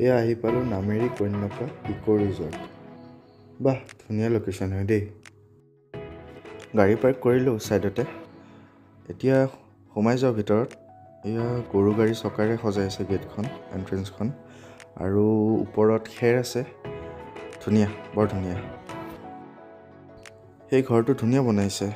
এয়া আহি পালোঁ নামেৰি কন্যকা ইকো ৰিজৰ্ট। বাহ, ধুনীয়া লোকেশ্যন হয় দেই। গাড়ী পাৰ্ক কৰিলোঁ ছাইডতে। এতিয়া সোমাই যাওঁ ভিতৰত। এয়া গৰু গাড়ী চকাৰে সজাইছে গেটখন, এণ্ট্ৰেঞ্চখন, আৰু ওপৰত খেৰ আছে। ধুনীয়া, বৰ ধুনীয়া। সেই ঘৰটো ধুনীয়া বনাইছে,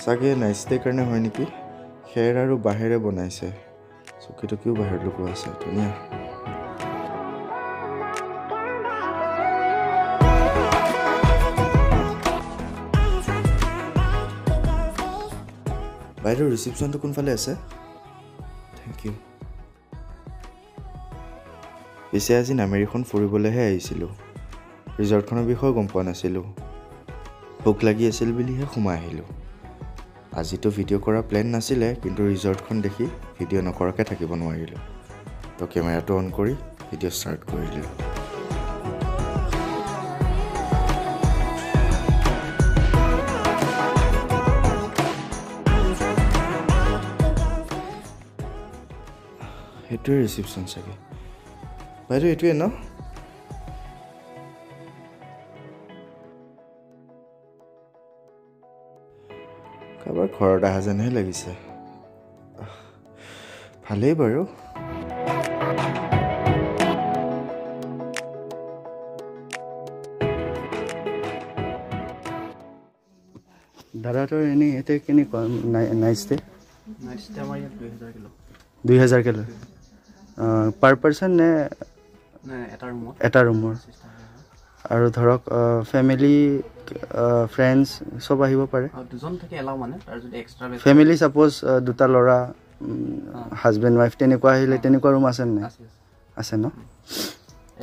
চাগে নাইট ষ্টে কাৰণে হয় নেকি। খেৰ আৰু বাঁহেৰে বনাইছে, চকী টকীও বাহিৰত লগোৱা আছে, ধুনীয়া। বাইদেউ ৰিচিপশ্যনটো কোনফালে আছে? Thank you. পিছে আজি নামেৰিখন ফুৰিবলৈহে আহিছিলোঁ, ৰিজৰ্টখনৰ বিষয়ে গম পোৱা নাছিলোঁ। ভোক লাগি আছিল বুলিহে সোমাই আহিলোঁ। আজিতো ভিডিঅ' কৰা প্লেন নাছিলে, কিন্তু ৰিজৰ্টখন দেখি ভিডিঅ' নকৰাকৈ থাকিব নোৱাৰিলোঁ। তো কেমেৰাটো অন কৰি ভিডিঅ' ষ্টাৰ্ট কৰি দিলোঁ। সেইটোৱে ৰিচিপশ্যন চাগে। বাইদেউ এইটোৱে ন? কাৰোবাৰ ঘৰত অহা যেনহে লাগিছে। ভালেই বাৰু। দাদাটোৰ এনেই ইয়াতে কেনেকুৱা নাইট ষ্টে? নাইট ষ্টে আমাৰ ইয়াত 2000 কিলো। 2000 কে লয় পাৰ পাৰ্চন নে? এটা ৰুমৰ। আৰু ধৰক ফেমিলি ফ্ৰেণ্ডছ চব আহিব পাৰে? দুজন থাকে এলাও, মানে তাৰ যদি এক্সট্ৰা ফেমিলি ছাপ'জ দুটা ল'ৰা, হাজবেণ্ড ৱাইফ তেনেকুৱা আহিলে তেনেকুৱা ৰুম আছে নে? আছে ন?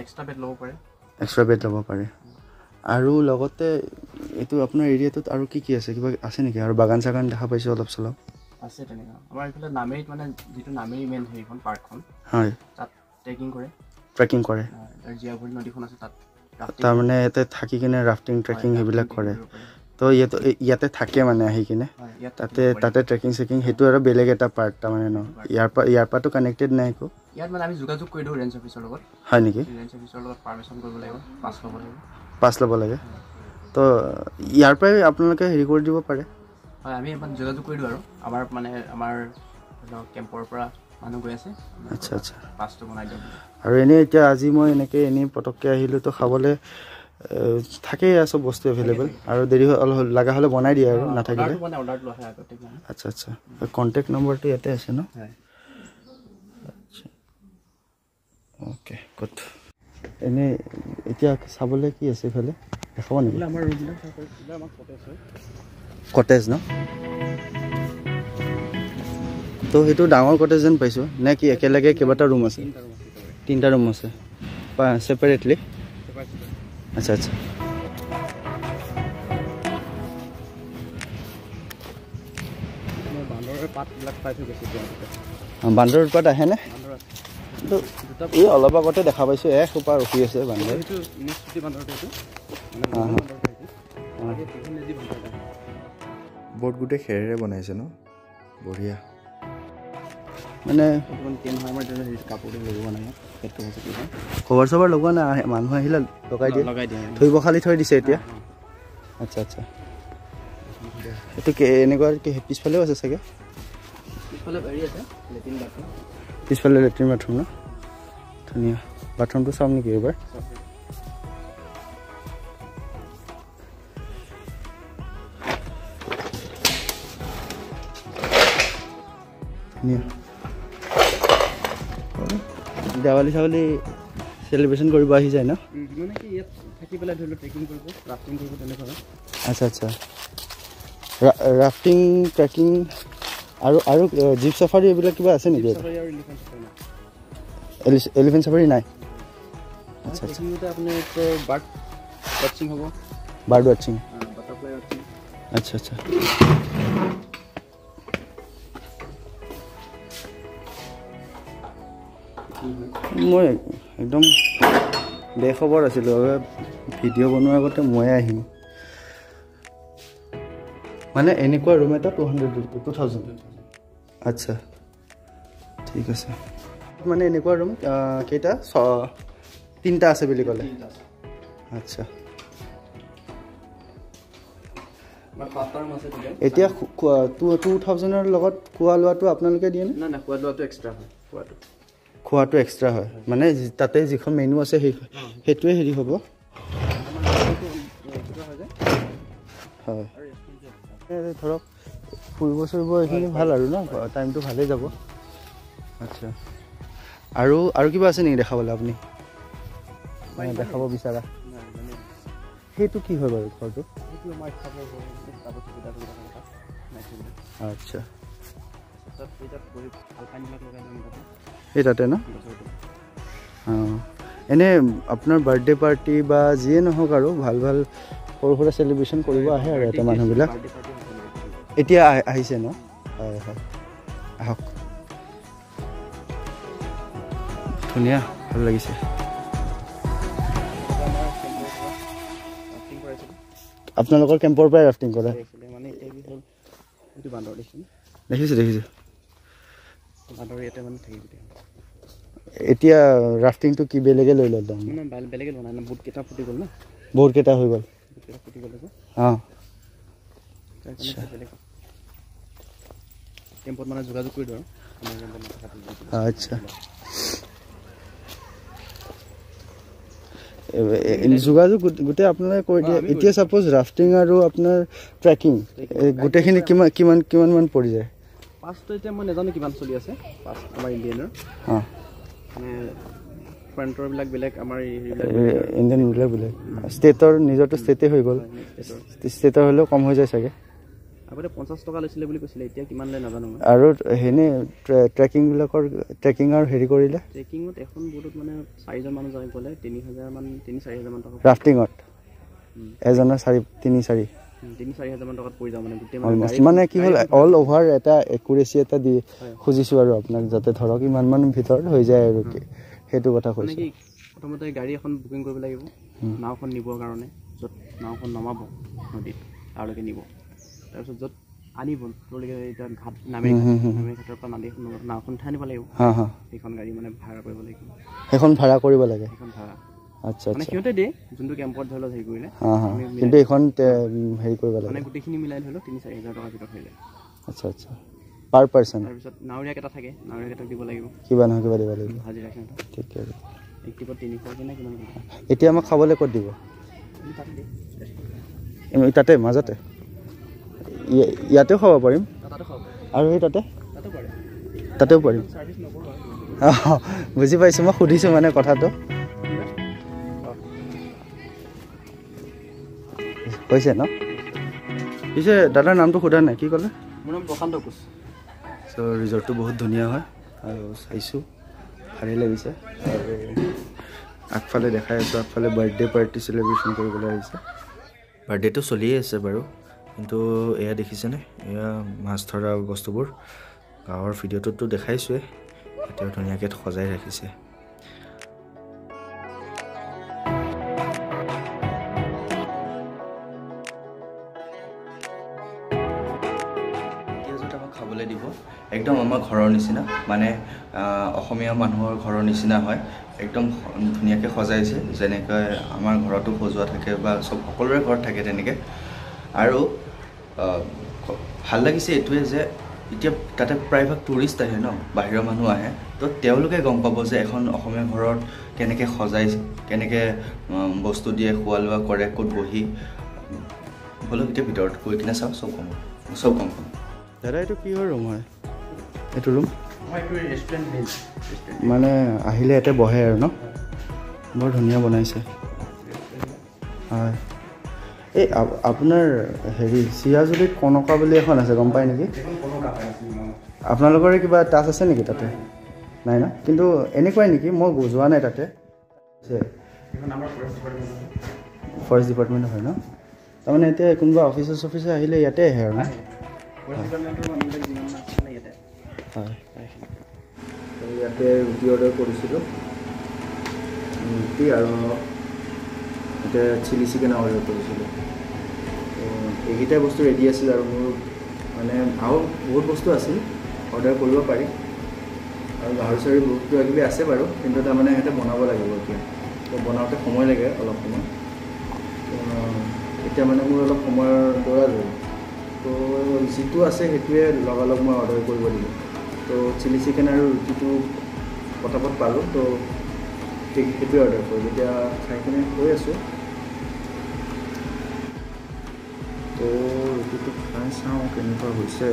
এক্সট্ৰা বেড ল'ব পাৰে। এক্সট্ৰা বেড ল'ব পাৰে। আৰু লগতে এইটো আপোনাৰ এৰিয়াটোত আৰু কি কি আছে, কিবা আছে নেকি? আৰু বাগান চাগান দেখা পাইছোঁ অলপ চলপ। আছে তেনেকুৱা। আমাৰ এইফালে নামেৰিত, মানে যিটো নামেৰি মেইন হেৰিখন পাৰ্কখন, হয়, তাত ট্ৰেকিং কৰে। জীয়াভৰি নদীখন আছে তাত। তাৰমানে ইয়াতে থাকি কিনে ৰাফটিং ট্ৰেকিং সেইবিলাক কৰে। তো ইয়াতে থাকে মানে আহি কিনে তাতে ট্ৰেকিং চেকিং, সেইটো আৰু বেলেগ এটা পাৰ্ট তাৰমানে ন? ইয়াৰ পৰাতো কানেক্টেড নাই একো? ইয়াত মানে আমি যোগাযোগ কৰি দিওঁ ৰেঞ্জ অফিচৰ লগত। হয় নেকি? ৰেঞ্জ অফিচৰ লগত পাৰ্মিশ্যন কৰিব লাগিব, পাছ ল'ব লাগে। তো ইয়াৰ পৰাই আপোনালোকে হেৰি কৰি দিব পাৰে? হয়, আমি এবাৰ যোগাযোগ কৰি দিওঁ আৰু আমাৰ কেম্পৰ পৰা মানুহ গৈ আছে। আচ্ছা আচ্ছা, পাছটো বনাই দিওঁ। আৰু এনেই এতিয়া আজি মই এনেই পটককৈ আহিলোঁ, তো খাবলৈ থাকেই চব বস্তু এভেইলেবল, আৰু দেৰি লগা হ'লে বনাই দিয়ে আৰু নাথাকিলে? আচ্ছা আচ্ছা, কণ্টেক্ট নম্বৰটো ইয়াতে আছে ন? আচ্ছা, অ'কে গুড। এনেই এতিয়া চাবলৈ কি আছে এইফালে, দেখাব নেকি? আমাৰ কটেজ ন? তো সেইটো ডাঙৰ কটেজ যেন পাইছোঁ, নে কি একেলগে কেইবাটা ৰুম আছে? 3টা ৰুম আছে ছেপাৰেটলি? আচ্ছা আচ্ছা। বান্দৰৰ উৎপাত আহেনে? এই অলপ আগতে দেখা পাইছোঁ এসোপা ৰখি আছে বান্দৰ। বৰ্ড গোটেই খেৰেৰে বনাইছে ন? বঢ়িয়া। মানে কভাৰ চভাৰ লগোৱা নাই, মানুহ আহিলে লগাই দিয়ে? ধুই পখালি থৈ দিছে এতিয়া? আচ্ছা আচ্ছা। এইটো এনেকুৱা পিছফালেও আছে চাগে? পিছফালে লেট্ৰিন বাথৰুম ন? ধুনীয়া। বাথৰুমটো চাম নেকি এইবাৰ? ধুনীয়া। দেৱালী চাৱালী চেলিব্ৰেশ্যন কৰিব আহি যায় ন? আচ্ছা আচ্ছা। ৰাফটিং ট্ৰেকিং আৰু জীপ চাফাৰী এইবিলাক কিবা আছে নেকি? এলিফেণ্ট চাফাৰী নাই? আচ্ছা আচ্ছা। বাৰ্ড ৱাচিং। আচ্ছা আচ্ছা। মই একদম বেখবৰ আছিলোঁ, ভিডিঅ' বনোৱাৰ আগতে ময়ে আহিম। মানে এনেকুৱা ৰুম এটা 2000। আচ্ছা ঠিক আছে। মানে এনেকুৱা ৰুম কেইটা 3টা আছে বুলি ক'লে আচ্ছা এতিয়া 2000ৰ লগত খোৱা লোৱাটো আপোনালোকে দিয়ে না না খোৱা লোৱাটো এক্সট্ৰা হয় খোৱাটো এক্সট্ৰা হয় মানে তাতে যিখন মেনু আছে সেইটোৱে হেৰি হ'ব হয় ধৰক ফুৰিব চুৰিব এইখিনি ভাল আৰু ন টাইমটো ভালেই যাব আচ্ছা আৰু কিবা আছে নেকি দেখাবলৈ আপুনি দেখাব বিচাৰা সেইটো কি হয় বাৰু ঘৰটো আচ্ছা এই তাতে ন এনে আপোনাৰ বাৰ্থডে পাৰ্টি বা যিয়ে নহওক আৰু ভাল ভাল সৰু সুৰা চেলিব্ৰেশ্যন কৰিব আহে আৰু এটা মানুহবিলাক এতিয়া আহিছে ন হয় হয় আহক ধুনীয়া ভাল লাগিছে আপোনালোকৰ কেম্পৰ পৰাই ৰাফটিং কৰে দেখিছোঁ এতিয়া ৰাফটিংটো কি বেলেগে লৈ ল'ল বহুত কেইটা হৈ গ'ল অঁ কেম্পত মানে যোগাযোগ কৰি দিওঁ আচ্ছা যোগাযোগ গোটেই আপোনালোকে কৰি দিয়ে এতিয়া ছাপ'জ ৰাফটিং আৰু আপোনাৰ ট্ৰেকিং গোটেইখিনি কিমান মান পৰি যায় পাছটো এতিয়া মই নাজানো কিমান চলি আছে পাছ আমাৰ ইণ্ডিয়ানৰ মানে ফ্ৰণ্টৰবিলাক বেলেগ আমাৰ ইণ্ডিয়ানবিলাক বেলেগ ষ্টেটৰ নিজৰটো ষ্টেটে হৈ গ'ল ষ্টেটৰ হ'লেও কম হৈ যায় চাগে আগতে 50 টকা লৈছিলে বুলি কৈছিলে এতিয়া কিমান লয় নাজানো আৰু হেনে ট্ৰেকিঙৰ হেৰি কৰিলে ট্ৰেকিঙত এখন বোটত মানে 4জন মানুহ যায় গ'লে 3,000 মান 3-4,000 মান টকা ৰাফটিঙত এজনৰ 3-4 মান টকাত পৰি যাওঁ মানে গোটেই মানে কি হ'ল অল অভাৰ এটা একুৰেচি এটা দি খুজিছোঁ আৰু আপোনাক যাতে ধৰক ইমান মান ভিতৰত হৈ যায় আৰু সেইটো কথা কৈছোঁ প্ৰথমতে গাড়ী এখন বুকিং কৰিব লাগিব নাওখন নিবৰ কাৰণে য'ত নাওখন নমাব নদীত তাৰলৈকে নিব তাৰপিছত য'ত আনিব তোলৈকে এতিয়া ঘাট নামে ঘাটৰ পৰা নাওখন উঠাই আনিব লাগিব সেইখন গাড়ী মানে ভাড়া কৰিব লাগিব সেইখন ভাড়া কৰিব লাগে সেইখন ভাড়া আচ্ছা মানে সিহঁতে দিয়ে যোনটো কেম্পত ধৰি লওক হেৰি কৰিলে কিন্তু এইখন হেৰি কৰিব লাগে মানে গোটেইখিনি মিলাই ধৰি লওক 3-4 হাজাৰ টকাৰ ভিতৰত হৈ যায় আচ্ছা আচ্ছা পাৰ পাৰ্চন তাৰপিছত নাৱৰীয়া কেইটা থাকে নাৱৰীয়া কেইটাক দিব লাগিব কিবা নহয় কিবা দিব লাগিব হাজিৰা সিহঁতক ঠিক আছে এক টিপত 300 নে কিমান এতিয়া আমাক খাবলৈ ক'ত দিব তাতে মাজতে ইয়াতেও খাব পাৰিম আৰু সেই তাতেও পাৰিম বুজি পাইছোঁ মই সুধিছোঁ মানে কথাটো হৈছে ন পিছে দাদাৰ নামটো সোধা নাই কি ক'লে মোৰ নাম প্ৰশান্ত কোচ চ' ৰিজৰ্টটো বহুত ধুনীয়া হয় আৰু চাইছোঁ ভালেই লাগিছে আৰু আগফালে দেখাই আছোঁ আগফালে বাৰ্থডে পাৰ্টি চেলিব্ৰেশ্যন কৰিবলৈ আহিছে বাৰ্থডেটো চলিয়ে আছে বাৰু কিন্তু এয়া দেখিছেনে এয়া মাছ ধৰা বস্তুবোৰ গাঁৱৰ ভিডিঅ'টোতো দেখাইছোৱে এতিয়াও ধুনীয়াকৈ সজাই ৰাখিছে খাবলৈ দিব একদম আমাৰ ঘৰৰ নিচিনা মানে অসমীয়া মানুহৰ ঘৰৰ নিচিনা হয় একদম ধুনীয়াকৈ সজাইছে যেনেকৈ আমাৰ ঘৰতো সজোৱা থাকে বা চব সকলোৰে ঘৰত থাকে তেনেকৈ আৰু ভাল লাগিছে এইটোৱে যে এতিয়া তাতে প্ৰায়ভাগ টুৰিষ্ট আহে ন বাহিৰৰ মানুহ আহে তো তেওঁলোকে গম পাব যে এখন অসমীয়া ঘৰত কেনেকৈ সজাইছে কেনেকৈ বস্তু দিয়ে খোৱা লোৱা কৰে ক'ত বহি হ'লেও এতিয়া ভিতৰত গৈ কিনে চাওঁ চব গম পাম দাদা এইটো কিহৰ ৰুম হয় এইটো ৰুম মানে আহিলে ইয়াতে বহে আৰু ন বৰ ধুনীয়া বনাইছে হয় এই আপোনাৰ হেৰি চিৰাজুলিত কনকা বুলি এখন আছে গম পায় নেকি আপোনালোকৰে কিবা টাচ আছে নেকি তাতে নাই ন কিন্তু এনেকুৱাই নেকি মই যোৱা নাই তাতে ফৰেষ্ট ডিপাৰ্টমেণ্ট হয় ন তাৰমানে এতিয়া কোনোবা অফিচাৰ আহিলে ইয়াতে আহে আৰু ন হয় ইয়াতে ৰুটি অৰ্ডাৰ কৰিছিলোঁ ৰুটি আৰু এতিয়া চিলি চিকেন অৰ্ডাৰ কৰিছিলোঁ এইকেইটা বস্তু ৰেডি আছিল আৰু মোৰ মানে আৰু বহুত বস্তু আছিল অৰ্ডাৰ কৰিব পাৰি আৰু গাহৰি চাহৰি বহুত কিবা কিবি আছে বাৰু, কিন্তু তাৰমানে সিহঁতে বনাব লাগিব এতিয়া। তো বনাওঁতে সময় লাগে অলপ সময়। এতিয়া মানে মোৰ অলপ সময়ৰ দৌৰা হ'ল। তো যিটো আছে সেইটোৱে লগালগ মই অৰ্ডাৰ কৰিব দিলোঁ। তো চিলি চিকেন আৰু ৰুটিটো পটাপট পালোঁ, তো সেইটোৱে অৰ্ডাৰ কৰিলোঁ। এতিয়া খাই কিনে গৈ আছোঁ। তো ৰুটিটো খাই চাওঁ কেনেকুৱা হৈছে।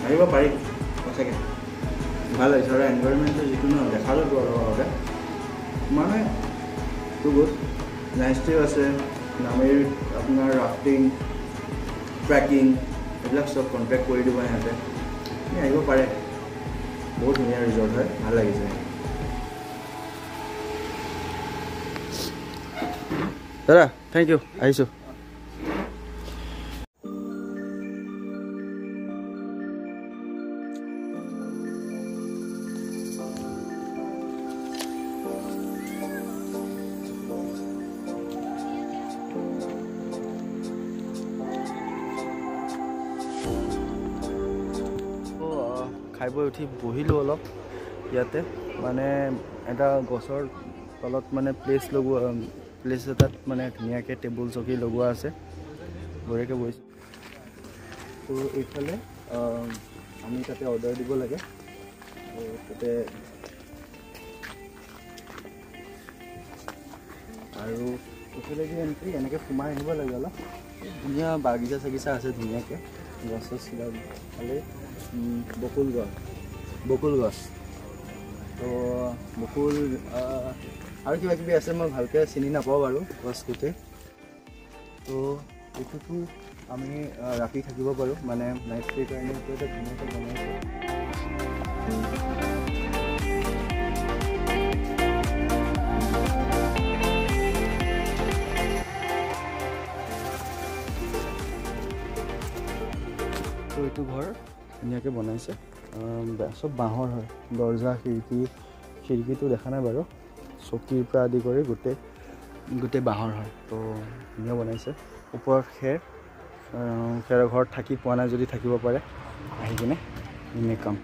আহিব পাৰি সঁচাকৈ ভাল হৈছে। আৰু এনভাইৰমেণ্টটো যিটো ন দেখালোঁ আৰু আগতে মানে টু গুড। নাইচটিও আছে, নামেৰিত আপোনাৰ ৰাফটিং ট্ৰেকিং এইবিলাক চব কণ্টেক্ট কৰি দিব সিহঁতে। আহিব পাৰে, বহুত ধুনীয়া ৰিজৰ্ট হয়, ভাল লাগিছে। দাদা থেংক ইউ, আহিছোঁ। খাই বৈ উঠি বহিলোঁ অলপ ইয়াতে, মানে এটা গছৰ তলত মানে প্লেচ এটাত মানে ধুনীয়াকৈ টেবুল চকী লগোৱা আছে, বঢ়িয়াকৈ বহিছোঁ। তো এইফালে আমি তাতে অৰ্ডাৰ দিব লাগে। তাতে আৰু এইফালেদি এণ্ট্ৰি এনেকৈ সোমাই আহিব লাগে অলপ। ধুনীয়া বাগিচা চাগিচা আছে ধুনীয়াকৈ, গছ চছ খালে বকুল গছ। তো বকুল আৰু কিবা কিবি আছে, মই ভালকৈ চিনি নাপাওঁ বাৰু গছ গোটেই। তো এইটোতো আমি ৰাতি থাকিব পাৰোঁ, মানে নাইট ষ্টেৰ কাৰণে এইটো এটা ধুনীয়াকৈ বনাইছে। তো এইটো ঘৰ ধুনীয়াকৈ বনাইছে, চব বাঁহৰ হয়। দৰ্জা খিৰিকীটো দেখা নাই বাৰু, চকীৰ পৰা আদি কৰি গোটেই বাঁহৰ হয়। তো ধুনীয়া বনাইছে। ওপৰত খেৰৰ ঘৰত থাকি পোৱা নাই যদি থাকিব পাৰে, আহি কিনে এনে কাম।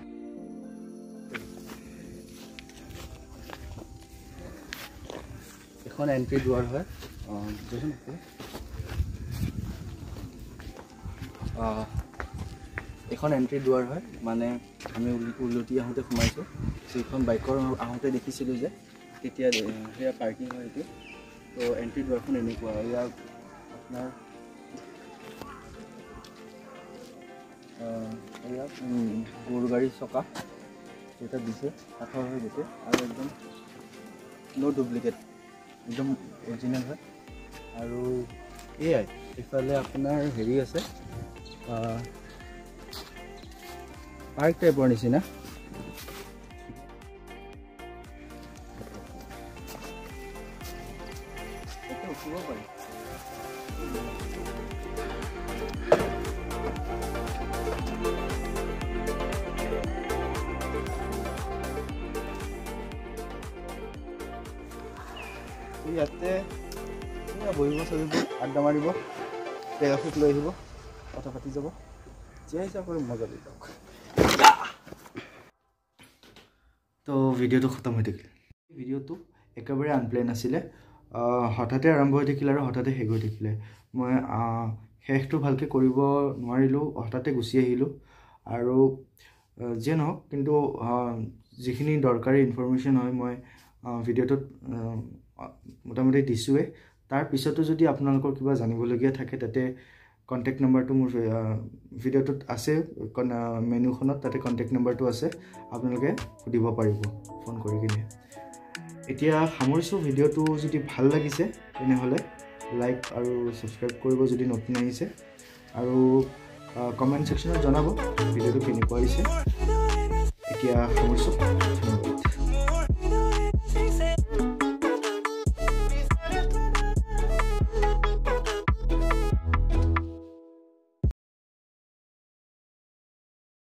এখন এণ্ট্ৰি দুৱাৰ হয়, এখন এণ্ট্ৰি দুৱাৰ হয়, মানে আমি উলটি আহোঁতে সোমাইছোঁ। যিখন বাইকৰ আহোঁতে দেখিছিলোঁ যে, তেতিয়া সেয়া পাৰ্কিং হয় এইটো। তো এণ্ট্ৰি দুৱাৰখন এনেকুৱা, ইয়াৰ আপোনাৰ ইয়াত গৰু গাড়ীৰ চকা এটা দিছে, কাঠৰ হৈ গৈছে, আৰু একদম ন' ডুপ্লিকেট, একদম অৰিজিনেল হয়। আৰু এয়াই এইফালে আপোনাৰ হেৰি আছে, পাৰ্ক টাইপৰ নিচিনা। উঠিব পাৰি। ইয়াতে বহিব চলিব, আড্ডা মাৰিব, পেগাফিক লৈ আহিব, কথা পাতি যাব, যি হিচাপ কৰি মজা দি যাওক। তো ভিডিঅ'টো খতম হৈ থাকিল। ভিডিঅ'টো একেবাৰে আনপ্লেন আছিলে, হঠাতে আৰম্ভ হৈ থাকিলে আৰু হঠাতে শেষ হৈ থাকিলে। মই শেষটো ভালকৈ কৰিব নোৱাৰিলোঁ, হঠাতে গুচি আহিলোঁ। আৰু যিয়ে নহওক, কিন্তু যিখিনি দৰকাৰী ইনফৰমেশ্যন হয় মই ভিডিঅ'টোত মোটামুটি দিছোঁৱেই। তাৰ পিছতো যদি আপোনালোকৰ কিবা জানিবলগীয়া থাকে, তাতে কণ্টেক্ট নাম্বাৰটো মোৰ ভিডিঅ'টোত আছে, মেনুখনত তাতে কণ্টেক্ট নাম্বাৰটো আছে, আপোনালোকে সুধিব পাৰিব ফোন কৰি কিনে। এতিয়া সামৰিছোঁ। ভিডিঅ'টো যদি ভাল লাগিছে তেনেহ'লে লাইক আৰু ছাবস্ক্ৰাইব কৰিব যদি নতুন আহিছে, আৰু কমেণ্ট ছেকশ্যনত জনাব ভিডিঅ'টো কেনেকুৱা হৈছে। এতিয়া সামৰিছোঁ।